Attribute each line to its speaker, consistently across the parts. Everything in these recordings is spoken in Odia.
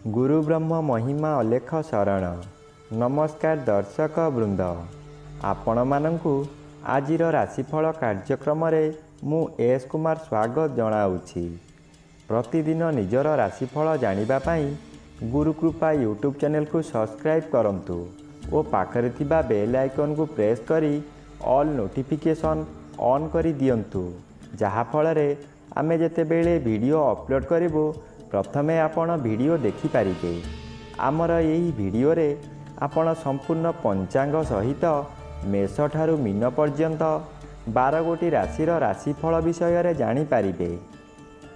Speaker 1: गुरु ब्रह्म महिमा अलेख शरण। नमस्कार दर्शक वृंद, आपण मानंकु आजिर राशिफल कार्यक्रम मु एस कुमार स्वागत जनाऊँगी। प्रतिदिन निजर राशिफल जानिबा पाई गुरुकृपा यूट्यूब चैनल को सब्सक्राइब करंतु और पाखरे थिबा बेल आइकन को प्रेस करी ऑल नोटिफिकेशन ऑन करी दियंतु, जहा फଳରେ आमे जेतेबेले वीडियो अपलोड करिवो प्रथमे आपण वीडियो देखि पारिबे। आमर यही वीडियो रे आपण संपूर्ण पंचांग सहित मेष ठारू मीन पर्यंत 12 गोटी राशिर राशिफल विषय रे जानि पारिबे।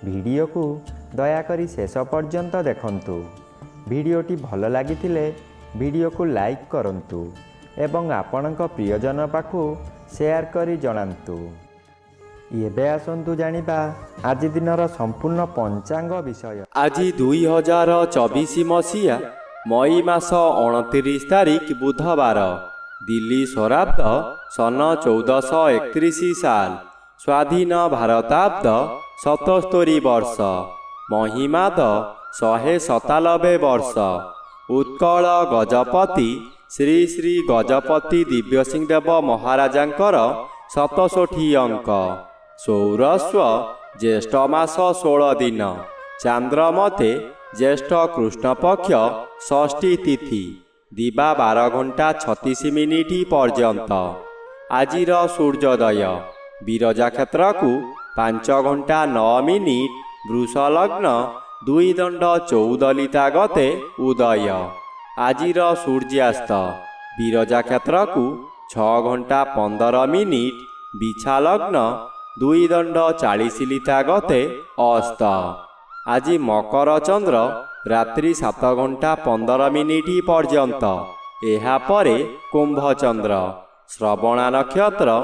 Speaker 1: वीडियो को दयाकरी शेष पर्यंत देखंतु। वीडियोटी भल लागिथिले वीडियो को लाइक करंतु एवं आपणक प्रियजन पाखु शेयर करी जणांतु। एबे आसंतु जानिबा आज दिनर संपूर्ण पंचांग विषय।
Speaker 2: आज 2024 मसीहा मई मास 29 तारिख बुधवार, दिल्ली स्वराब्द सन 1431 साल, स्वाधीन भारताब्द 77 वर्ष, महिमाद 197 वर्ष। उत्कल गजपति श्री श्री गजपति दिव्यसिंह देव महाराजांकर 67 अंक। सौरस्व ज्येष्ठ मास 16 दिन, चांद्रमते ज्येष्ठ कृष्ण पक्ष षष्ठी तिथि, दिबा 12 घंटा 36 मिनिट पर्यंत। आजिर सूर्योदय विरजा क्षेत्र को 5 घंटा 9 मिनिट, वृष लग्न 2 दंड 14 गते उदय। आजिर सूर्यास्त विरजा क्षेत्र को 6 घंटा 15 मिनिट, बिछा लग्न 2 दंड 40 गते अस्त। आज मकर चंद्र रात्रि 7 घंटा 15 मिनिट पर्यंत, एहा परे कुंभ चंद्र। श्रवणा नक्षत्र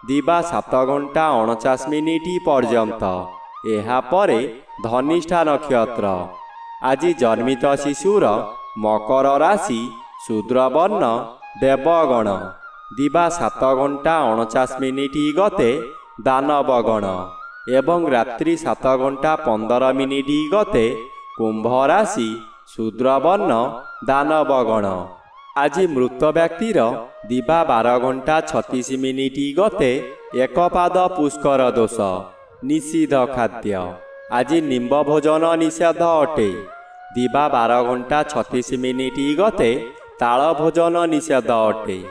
Speaker 2: दिबा 7 घंटा 49 मिनिट पर्यंत, एहा परे धनिष्ठा नक्षत्र। आज जन्मित शिशुर मकर राशि शूद्रवर्ण देवगण, दिबा 7 घंटा 49 मिनिट गते दानवगण एवं रात्रि 7 घंटा 15 मिनिट गते कुंभ राशि शूद्रवर्ण दानवगण। आज मृत व्यक्तिर दिबा 12 घंटा 36 मिनिट गते एकपाद पुष्कर दोष, निषिद्ध खाद्य। आज निम्ब भोजन निषेध अटे, दिबा 12 घंटा 36 मिनिट गते ताल भोजन निषेध अटे।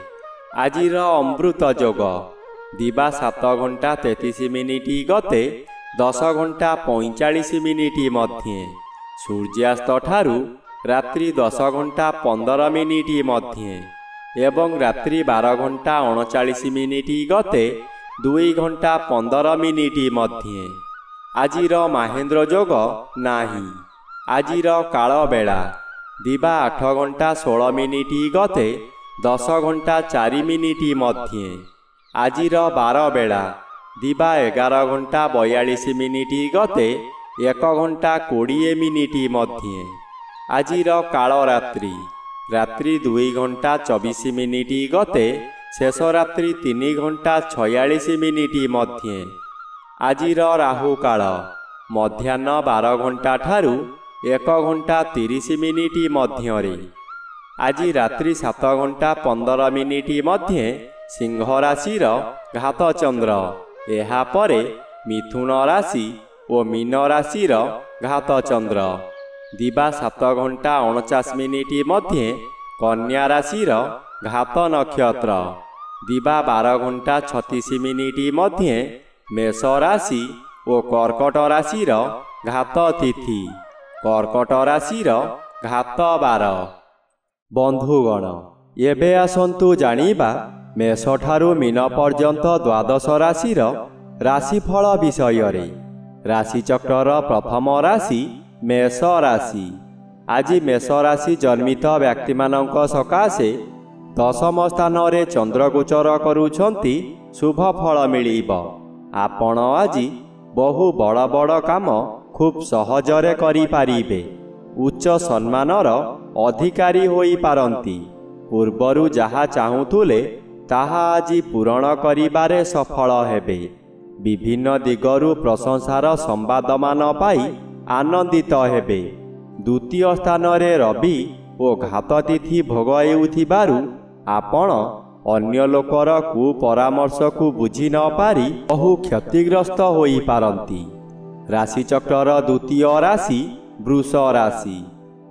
Speaker 2: आजिर अमृत योग दिबा 7 घंटा 33 मिनिट गते 10 घंटा 45 मिनिट मध्य, सूर्यास्त ठारू रात्रि 10 घंटा 15 मिनिट मध्य एवं रात्रि 12 घंटा 39 मिनिट गते 2 घंटा 15 मिनिट मध्य। आजिर महेंद्र योग नाही। आजिर काल बेला दिबा 8 घंटा 16 मिनिट गते 10 घंटा 4 मिनिट मध्य। आजिर 12 बेला दिबा 11 घंटा 42 मिनिट गते 1 घंटा 20 मिनिट मध्य। आजिर काल रात्रि रात्रि 2 घंटा 24 मिनिट गते शेष रात्रि 3 घंटा 46 मिनिट मध्य। आजिर राहु काल मध्याह्न 12 घंटा ठारू 1 घंटा 30 मिनिट मध्य। आज रात्रि 7 घंटा 15 मिनिट मध्य सिंह राशिर घात चंद्र, एहा परे मिथुन राशि और मीन राशिर घात चंद्र। दिबा 7 घंटा 49 मिनिट मध्य कन्या राशिर घात नक्षत्र। दिबा 12 घंटा 36 मिनिट मध्य मेष राशि और कर्कट राशिर घात तिथि, कर्कट राशिर घात 12। बंधुगण, एबे आसंतु जानिबा मेष ठारू मीन पर्यंत द्वादश राशिर राशिफल विषय रे। राशिचक्रर प्रथम राशि मेष राशि। आज मेष राशि जन्मित व्यक्ति मानक सकाशे 10म स्थान रे चंद्र गोचर करुछंती, शुभ फल मिलिब। आपण आज बहु बड़ बड़ काम खूब सहजरे करि पारिबे। उच्च सम्मानर अधिकारी होई पारंती। पूर्वरु जहा चाहुथुले ताहा आज पूरण करिबारे सफल हेबे। विभिन्न दिगरु प्रशंसार संवादमान पाई आनंदित हेबे। ଦ୍ୱିତୀୟ ସ୍ଥାନରେ ରବି ଓ ଘାତ ତିଥି ଭୋଗ ହେଉଥିବାରୁ ଆପଣ ଅନ୍ୟ ଲୋକର କୁପରାମର୍ଶକୁ ବୁଝି ନ ପାରି ବହୁ କ୍ଷତିଗ୍ରସ୍ତ ହୋଇପାରନ୍ତି। ରାଶିଚକ୍ରର ଦ୍ୱିତୀୟ ରାଶି ବୃଷ ରାଶି।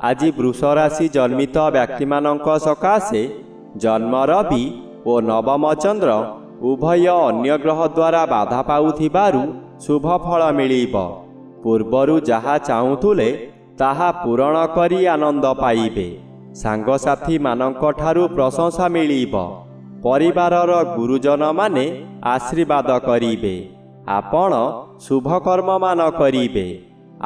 Speaker 2: ଆଜି ବୃଷ ରାଶି ଜନ୍ମିତ ବ୍ୟକ୍ତିମାନଙ୍କ ସକାଶେ ଜନ୍ମ ରବି ଓ ନବମ ଚନ୍ଦ୍ର ଉଭୟ ଅନ୍ୟ ଗ୍ରହ ଦ୍ୱାରା ବାଧା ପାଉଥିବାରୁ ଶୁଭ ଫଳ ମିଳିବ। ପୂର୍ବରୁ ଯାହା ଚାହୁଁଥିଲେ ତାହା ପୂରଣ କରି ଆନନ୍ଦ ପାଇବେ। ସାଙ୍ଗସାଥୀମାନଙ୍କ ଠାରୁ ପ୍ରଶଂସା ମିଳିବ। ପରିବାରର ଗୁରୁଜନମାନେ ଆଶୀର୍ବାଦ କରିବେ। ଆପଣ ଶୁଭକର୍ମମାନ କରିବେ।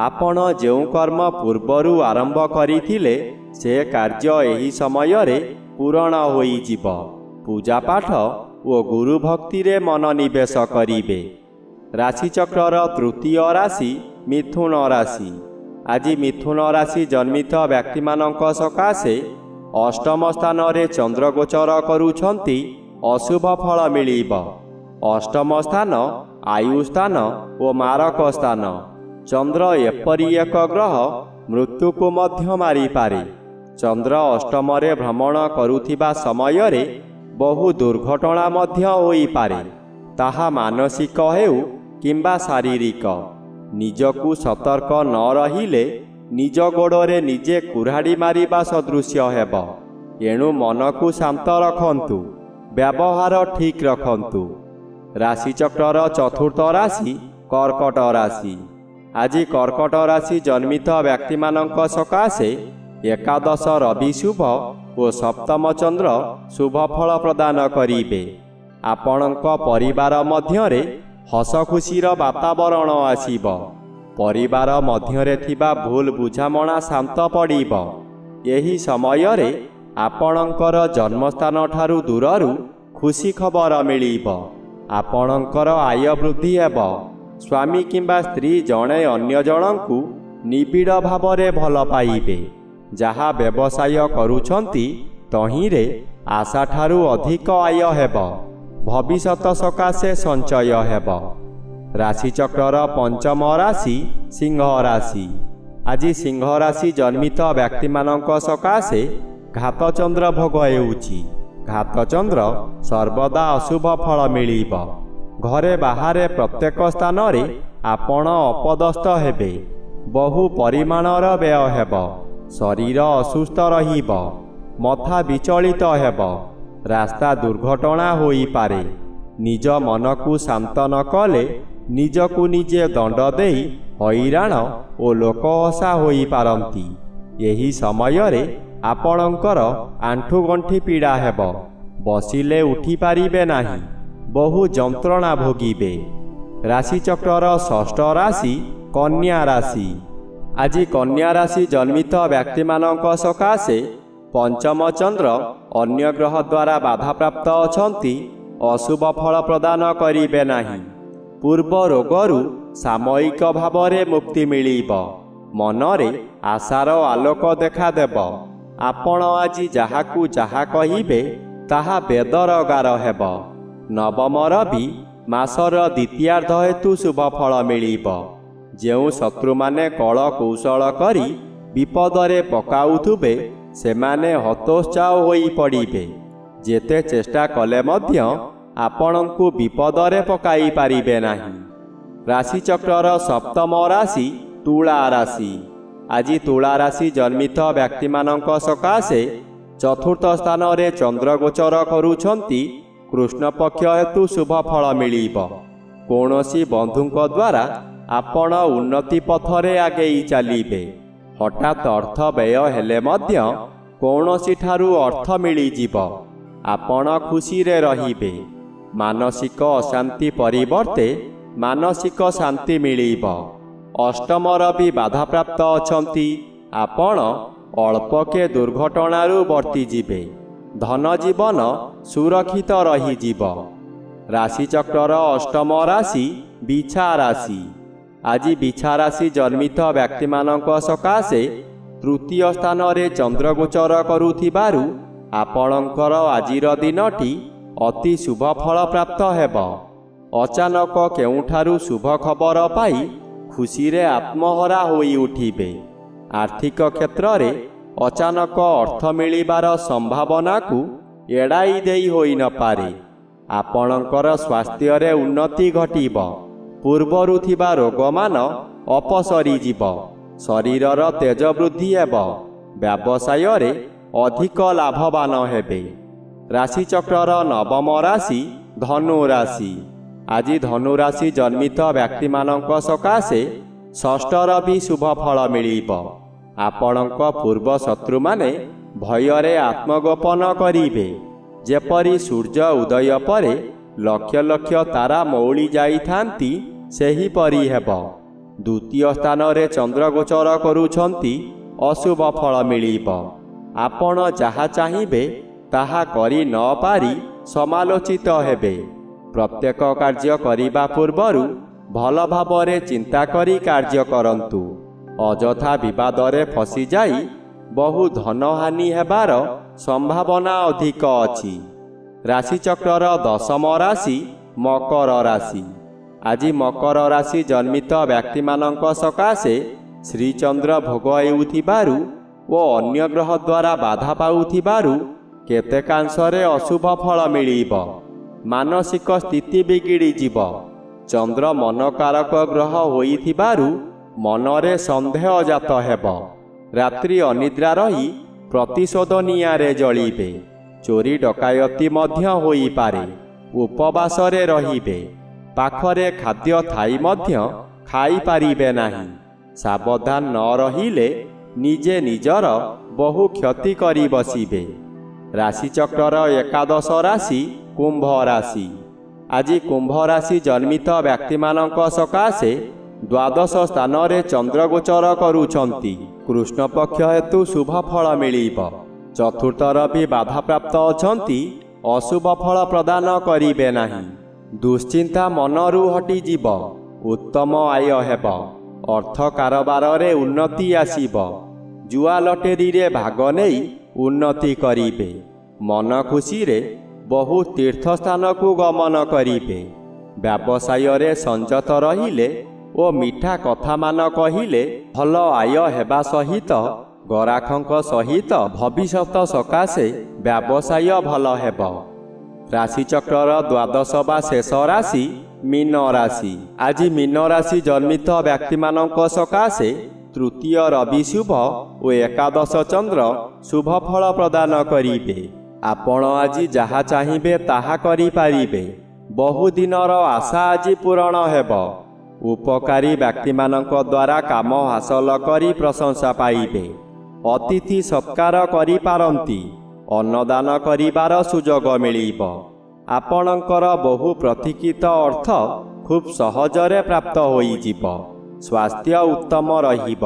Speaker 2: ଆପଣ ଯେଉଁ କର୍ମ ପୂର୍ବରୁ ଆରମ୍ଭ କରିଥିଲେ ସେ କାର୍ଯ୍ୟ ଏହି ସମୟରେ ପୂରଣ ହୋଇଯିବ। ପୂଜାପାଠ ଓ ଗୁରୁଭକ୍ତିରେ ମନୋନିବେଶ କରିବେ। ରାଶିଚକ୍ରର ତୃତୀୟ ରାଶି ମିଥୁନ ରାଶି। ଆଜି ମିଥୁନ ରାଶି ଜନ୍ମିତ ବ୍ୟକ୍ତିମାନଙ୍କ ସକାଶେ ଅଷ୍ଟମ ସ୍ଥାନରେ ଚନ୍ଦ୍ର ଗୋଚର କରୁଛନ୍ତି। ଅଶୁଭ ଫଳ ମିଳିବ। ଅଷ୍ଟମ ସ୍ଥାନ ଆୟୁ ସ୍ଥାନ ଓ ମାରକ ସ୍ଥାନ। ଚନ୍ଦ୍ର ଏପରି ଏକ ଗ୍ରହ ମୃତ୍ୟୁକୁ ମଧ୍ୟ ମାରିପାରେ। ଚନ୍ଦ୍ର ଅଷ୍ଟମରେ ଭ୍ରମଣ କରୁଥିବା ସମୟରେ ବହୁ ଦୁର୍ଘଟଣା ମଧ୍ୟ ହୋଇପାରେ। ତାହା ମାନସିକ ହେଉ କିମ୍ବା ଶାରୀରିକ। ନିଜକୁ ସତର୍କ ନ ରହିଲେ ନିଜ ଗୋଡ଼ରେ ନିଜେ କୁରାଢ଼ି ମାରିବା ସଦୃଶ୍ୟ ହେବ। ଏଣୁ ମନକୁ ଶାନ୍ତ ରଖନ୍ତୁ। ବ୍ୟବହାର ଠିକ୍ ରଖନ୍ତୁ। ରାଶିଚକ୍ରର ଚତୁର୍ଥ ରାଶି କର୍କଟ ରାଶି। ଆଜି କର୍କଟ ରାଶି ଜନ୍ମିତ ବ୍ୟକ୍ତିମାନଙ୍କ ସକାଶେ ଏକାଦଶ ରବି ଶୁଭ ଓ ସପ୍ତମ ଚନ୍ଦ୍ର ଶୁଭ ଫଳ ପ୍ରଦାନ କରିବେ। ଆପଣଙ୍କ ପରିବାର ମଧ୍ୟରେ ହସ ଖୁସିର ବାତାବରଣ ଆସିବ। ପରିବାର ମଧ୍ୟରେ ଥିବା ଭୁଲ ବୁଝାମଣା ଶାନ୍ତ ପଡ଼ିବ। ଏହି ସମୟରେ ଆପଣଙ୍କର ଜନ୍ମସ୍ଥାନ ଠାରୁ ଦୂରରୁ ଖୁସି ଖବର ମିଳିବ। ଆପଣଙ୍କର ଆୟ ବୃଦ୍ଧି ହେବ। ସ୍ୱାମୀ କିମ୍ବା ସ୍ତ୍ରୀ ଜଣେ ଅନ୍ୟ ଜଣଙ୍କୁ ନିବିଡ଼ ଭାବରେ ଭଲ ପାଇବେ। ଯାହା ବ୍ୟବସାୟ କରୁଛନ୍ତି ତହିଁରେ ଆଶାଠାରୁ ଅଧିକ ଆୟ ହେବ। ଭବିଷ୍ୟତ ସକାଶେ ସଞ୍ଚୟ ହେବ। ରାଶିଚକ୍ରର ପଞ୍ଚମ ରାଶି ସିଂହ ରାଶି। ଆଜି ସିଂହ ରାଶି ଜନ୍ମିତ ବ୍ୟକ୍ତିମାନଙ୍କ ସକାଶେ ଘାତଚନ୍ଦ୍ର ଭୋଗ ହେଉଛି। ଘାତଚନ୍ଦ୍ର ସର୍ବଦା ଅଶୁଭ ଫଳ ମିଳିବ। ଘରେ ବାହାରେ ପ୍ରତ୍ୟେକ ସ୍ଥାନରେ ଆପଣ ଅପଦସ୍ଥ ହେବେ। ବହୁ ପରିମାଣର ବ୍ୟୟ ହେବ। ଶରୀର ଅସୁସ୍ଥ ରହିବ। ମଥା ବିଚଳିତ ହେବ। ରାସ୍ତା ଦୁର୍ଘଟଣା ହୋଇପାରେ। ନିଜ ମନକୁ ଶାନ୍ତ ନ କଲେ ନିଜକୁ ନିଜେ ଦଣ୍ଡ ଦେଇ ହଇରାଣ ଓ ଲୋକହସା ହୋଇପାରନ୍ତି। ଏହି ସମୟରେ ଆପଣଙ୍କର ଆଣ୍ଠୁଗଣ୍ଠି ପୀଡ଼ା ହେବ। ବସିଲେ ଉଠିପାରିବେ ନାହିଁ। ବହୁ ଯନ୍ତ୍ରଣା ଭୋଗିବେ। ରାଶିଚକ୍ରର ଷଷ୍ଠ ରାଶି କନ୍ୟା ରାଶି। ଆଜି କନ୍ୟା ରାଶି ଜନ୍ମିତ ବ୍ୟକ୍ତିମାନଙ୍କ ସକାଶେ ପଞ୍ଚମ ଚନ୍ଦ୍ର ଅନ୍ୟ ଗ୍ରହ ଦ୍ୱାରା ବାଧାପ୍ରାପ୍ତ ଅଛନ୍ତି। ଅଶୁଭ ଫଳ ପ୍ରଦାନ କରିବେ ନାହିଁ। ପୂର୍ବ ରୋଗରୁ ସାମୟିକ ଭାବରେ ମୁକ୍ତି ମିଳିବ। ମନରେ ଆଶାର ଆଲୋକ ଦେଖାଦେବ। ଆପଣ ଆଜି ଯାହାକୁ ଯାହା କହିବେ ତାହା ବେଦରଗାର ହେବ। ନବମ ରବି ମାସର ଦ୍ୱିତୀୟାର୍ଦ୍ଧ ହେତୁ ଶୁଭ ଫଳ ମିଳିବ। ଯେଉଁ ଶତ୍ରୁମାନେ କଳ କୌଶଳ କରି ବିପଦରେ ପକାଉଥିବେ ସେମାନେ ହତୋତ୍ସାହ ହୋଇ ପଡ଼ିବେ। ଯେତେ ଚେଷ୍ଟା କଲେ ମଧ୍ୟ ଆପଣଙ୍କୁ ବିପଦରେ ପକାଇ ପାରିବେ ନାହିଁ। ରାଶିଚକ୍ରର ସପ୍ତମ ରାଶି ତୁଳା ରାଶି। ଆଜି ତୁଳା ରାଶି ଜନ୍ମିତ ବ୍ୟକ୍ତିମାନଙ୍କ ସକାଶେ ଚତୁର୍ଥ ସ୍ଥାନରେ ଚନ୍ଦ୍ର ଗୋଚର କରୁଛନ୍ତି। କୃଷ୍ଣପକ୍ଷ ହେତୁ ଶୁଭ ଫଳ ମିଳିବ। କୌଣସି ବନ୍ଧୁଙ୍କ ଦ୍ୱାରା ଆପଣ ଉନ୍ନତି ପଥରେ ଆଗେଇ ଚାଲିବେ। ହଠାତ୍ ଅର୍ଥ ବ୍ୟୟ ହେଲେ ମଧ୍ୟ କୌଣସିଠାରୁ ଅର୍ଥ ମିଳିଯିବ। ଆପଣ ଖୁସିରେ ରହିବେ। ମାନସିକ ଅଶାନ୍ତି ପରିବର୍ତ୍ତେ ମାନସିକ ଶାନ୍ତି ମିଳିବ। ଅଷ୍ଟମ ରବି ବାଧାପ୍ରାପ୍ତ ଅଛନ୍ତି। ଆପଣ ଅଳ୍ପକେ ଦୁର୍ଘଟଣାରୁ ବର୍ତ୍ତିଯିବେ। ଧନ ଜୀବନ ସୁରକ୍ଷିତ ରହିଯିବ। ରାଶିଚକ୍ରର ଅଷ୍ଟମ ରାଶି ବିଛା ରାଶି। ଆଜି ବିଛା ରାଶି ଜନ୍ମିତ ବ୍ୟକ୍ତିମାନଙ୍କ ସକାଶେ ତୃତୀୟ ସ୍ଥାନରେ ଚନ୍ଦ୍ରଗୋଚର କରୁଥିବାରୁ ଆପଣଙ୍କର ଆଜିର ଦିନଟି ଅତି ଶୁଭ ଫଳ ପ୍ରାପ୍ତ ହେବ। ଅଚାନକ କେଉଁଠାରୁ ଶୁଭ ଖବର ପାଇ ଖୁସିରେ ଆତ୍ମହରା ହୋଇ ଉଠିବେ। ଆର୍ଥିକ କ୍ଷେତ୍ରରେ ଅଚାନକ ଅର୍ଥ ମିଳିବାର ସମ୍ଭାବନାକୁ ଏଡ଼ାଇ ଦେଇ ହୋଇନପାରେ। ଆପଣଙ୍କର ସ୍ୱାସ୍ଥ୍ୟରେ ଉନ୍ନତି ଘଟିବ। ପୂର୍ବରୁ ଥିବା ରୋଗମାନ ଅପସରିଯିବ। ଶରୀରର ତେଜ ବୃଦ୍ଧି ହେବ। ବ୍ୟବସାୟରେ ଅଧିକ ଲାଭବାନ ହେବେ। ରାଶିଚକ୍ରର ନବମ ରାଶି ଧନୁ ରାଶି। ଆଜି ଧନୁ ରାଶି ଜନ୍ମିତ ବ୍ୟକ୍ତିମାନଙ୍କ ସକାଶେ ଷଷ୍ଠର ବି ଶୁଭ ଫଳ ମିଳିବ। ଆପଣଙ୍କ ପୂର୍ବ ଶତ୍ରୁମାନେ ଭୟରେ ଆତ୍ମଗୋପନ କରିବେ। ଯେପରି ସୂର୍ଯ୍ୟ ଉଦୟ ପରେ ଲକ୍ଷ ଲକ୍ଷ ତାରା ମଉଳି ଯାଇଥାନ୍ତି, ସେହିପରି ହେବ। ଦ୍ୱିତୀୟ ସ୍ଥାନରେ ଚନ୍ଦ୍ର ଗୋଚର କରୁଛନ୍ତି, ଅଶୁଭ ଫଳ ମିଳିବ। ଆପଣ ଯାହା ଚାହିଁବେ ତାହା କରି ନ ପାରି ସମାଲୋଚିତ ହେବେ। ପ୍ରତ୍ୟେକ କାର୍ଯ୍ୟ କରିବା ପୂର୍ବରୁ ଭଲ ଭାବରେ ଚିନ୍ତା କରି କାର୍ଯ୍ୟ କରନ୍ତୁ। ଅଯଥା ବିବାଦରେ ଫସିଯାଇ ବହୁ ଧନହାନି ହେବାର ସମ୍ଭାବନା ଅଧିକ ଅଛି। ରାଶିଚକ୍ରର ଦଶମ ରାଶି ମକର ରାଶି। ଆଜି ମକର ରାଶି ଜନ୍ମିତ ବ୍ୟକ୍ତିମାନଙ୍କ ସକାଶେ ଶ୍ରୀଚନ୍ଦ୍ର ଭୋଗ ହେଉଥିବାରୁ ଓ ଅନ୍ୟ ଗ୍ରହ ଦ୍ୱାରା ବାଧା ପାଉଥିବାରୁ କେତେକାଂଶରେ ଅଶୁଭ ଫଳ ମିଳିବ। ମାନସିକ ସ୍ଥିତି ବିଗିଡ଼ିଯିବ। ଚନ୍ଦ୍ର ମନକାରକ ଗ୍ରହ ହୋଇଥିବାରୁ ମନରେ ସନ୍ଦେହ ଜାତ ହେବ। ରାତ୍ରି ଅନିଦ୍ରା ରହି ପ୍ରତିଶୋଧ ନିଆଁରେ ଜଳିବେ। ଚୋରି ଡକାୟତି ମଧ୍ୟ ହୋଇପାରେ। ଉପବାସରେ ରହିବେ। ପାଖରେ ଖାଦ୍ୟ ଥାଇ ମଧ୍ୟ ଖାଇପାରିବେ ନାହିଁ। ସାବଧାନ ନ ରହିଲେ ନିଜେ ନିଜର ବହୁ କ୍ଷତି କରି ବସିବେ। ରାଶିଚକ୍ରର ଏକାଦଶ ରାଶି କୁମ୍ଭ ରାଶି। ଆଜି କୁମ୍ଭ ରାଶି ଜନ୍ମିତ ବ୍ୟକ୍ତିମାନଙ୍କ ସକାଶେ ଦ୍ୱାଦଶ ସ୍ଥାନରେ ଚନ୍ଦ୍ରଗୋଚର କରୁଛନ୍ତି। କୃଷ୍ଣପକ୍ଷ ହେତୁ ଶୁଭ ଫଳ ମିଳିବ। ଚତୁର୍ଥର ବି ବାଧାପ୍ରାପ୍ତ ଅଛନ୍ତି, ଅଶୁଭ ଫଳ ପ୍ରଦାନ କରିବେ ନାହିଁ। ଦୁଶ୍ଚିନ୍ତା ମନରୁ ହଟିଯିବ। ଉତ୍ତମ ଆୟ ହେବ। ଅର୍ଥ କାରବାରରେ ଉନ୍ନତି ଆସିବ। ଜୁଆ ଲଟେରୀରେ ଭାଗ ନେଇ ଉନ୍ନତି କରିବେ। ମନ ଖୁସିରେ ବହୁ ତୀର୍ଥସ୍ଥାନକୁ ଗମନ କରିବେ। ବ୍ୟବସାୟରେ ସଂଯତ ରହିଲେ ଓ ମିଠା କଥାମାନ କହିଲେ ଭଲ ଆୟ ହେବା ସହିତ ଗରାଖଙ୍କ ସହିତ ଭବିଷ୍ୟତ ସକାଶେ ବ୍ୟବସାୟ ଭଲ ହେବ। ରାଶିଚକ୍ରର ଦ୍ୱାଦଶ ବା ଶେଷ ରାଶି ମୀନ ରାଶି। ଆଜି ମୀନ ରାଶି ଜନ୍ମିତ ବ୍ୟକ୍ତିମାନଙ୍କ ସକାଶେ ତୃତୀୟ ରବି ଶୁଭ ଓ ଏକାଦଶ ଚନ୍ଦ୍ର ଶୁଭ ଫଳ ପ୍ରଦାନ କରିବେ। ଆପଣ ଆଜି ଯାହା ଚାହିଁବେ ତାହା କରିପାରିବେ। ବହୁଦିନର ଆଶା ଆଜି ପୂରଣ ହେବ। ଉପକାରୀ ବ୍ୟକ୍ତିମାନଙ୍କ ଦ୍ୱାରା କାମ ହାସଲ କରି ପ୍ରଶଂସା ପାଇବେ। ଅତିଥି ସତ୍କାର କରିପାରନ୍ତି। ଅନ୍ନଦାନ କରିବାର ସୁଯୋଗ ମିଳିବ। ଆପଣଙ୍କର ବହୁ ପ୍ରତୀକ୍ଷିତ ଅର୍ଥ ଖୁବ୍ ସହଜରେ ପ୍ରାପ୍ତ ହୋଇଯିବ। ସ୍ୱାସ୍ଥ୍ୟ ଉତ୍ତମ ରହିବ।